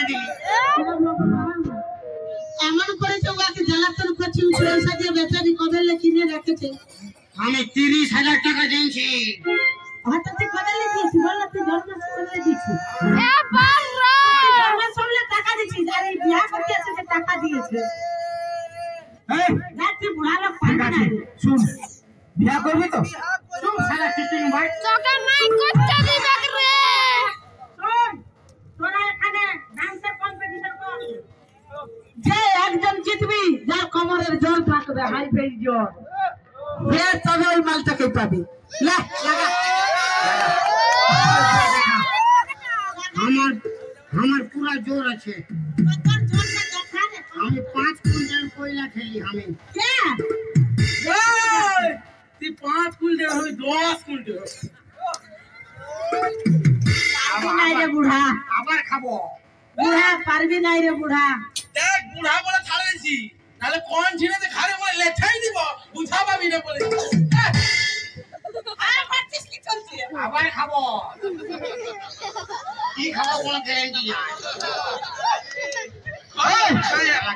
দিলি এমন করেছে ওকে জ্বালাতন করছি পয়সা দিয়ে বেচারি কবে কিনে রেখেছে আমি 30,000 টাকা দিয়েছি হঠাৎ কবে দিয়েছি বল তুই জন্ম সময় দিয়েছি এ বাবা জন্ম সময় টাকা দিয়েছিস আর এই বিয়া করতে আছে যে টাকা দিয়েছে এই যাচ্ছি বুড়া লোক পারবে না শুন বিয়া করবি তো শুন শালা চিটিং ভাই তোকে নাই করতে দিবে রে শুন তোরা এখানে ডান্সের কম্পিটিশন কর যে একজন জিতবি যার কোমরের জোর থাকবে হাই পেই জোর সে তবে ওই মালটাকে পাবি লে লাগা আমার পুরা জোর আছে তোর জোরটা দেখা রে আমি 5 কুইন্টাল কয়লা ঠেলি আমি কে এই তুই 5 কুইন্টাল হই 10 কুইন্টাল পারবি নাই রে বুড়া আবার খাবো বুড়া পারবি নাই রে বুড়া দেখ বুড়া বলে ছাড়েছি নালে কোন ছিনেতে খারে বলে লেঠাই দিব বুঝা পাবি না বলে আর পারছিস কি চলছে আবার খাবো কি খাবো কোনো গ্যারান্টি নাই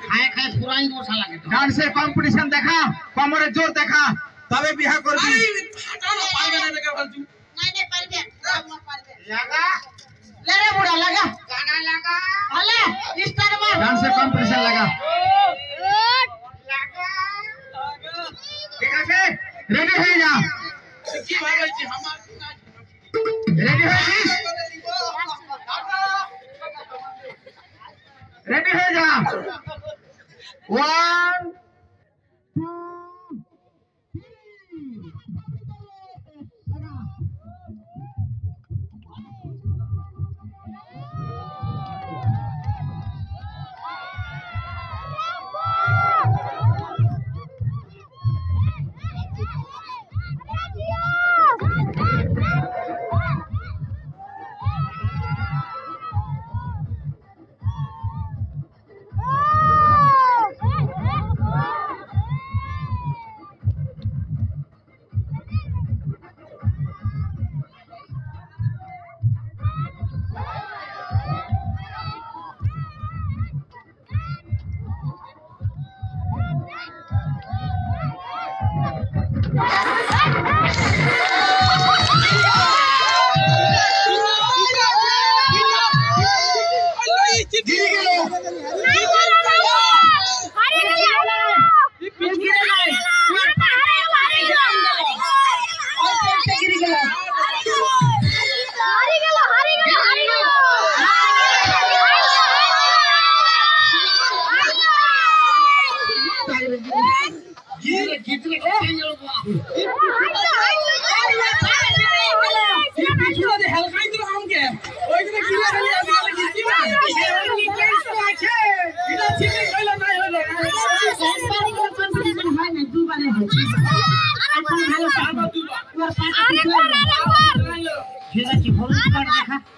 খায় খায় পুরাই বসা লাগে তো ডান্সের কম্পিটিশন দেখা কোমরের জোর দেখা তবে বিয়া করবি ফাটানো পারবে না বেকার বলছু নাই নাই পারবে আমরা পারবে লাগা লে রে বুড়া লাগা লাগা লাগা আলে স্টার মার ডান্সের কম্পিটিশন লাগা লাগা ঠিক আছে রেডি হয়ে যা কি ভাবাইছি আমার রেডি হয়েছিস রেডি হয়ে যা 1 2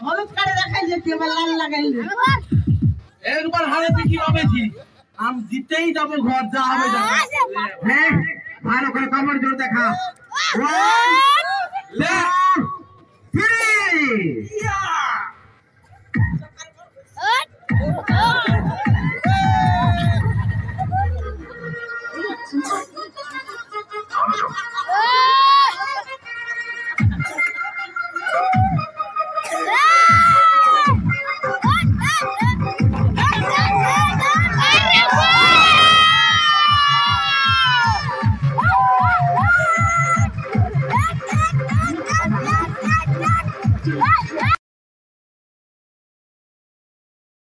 হলুদ কার্ড দেখাই যেতে এবার লাল লাগাইলে একবার হারাতে কি হবে জি আমি জিতেই যাব ঘর যা হবে যা হ্যাঁ ভালো করে কমর জোর দেখা 1 2 3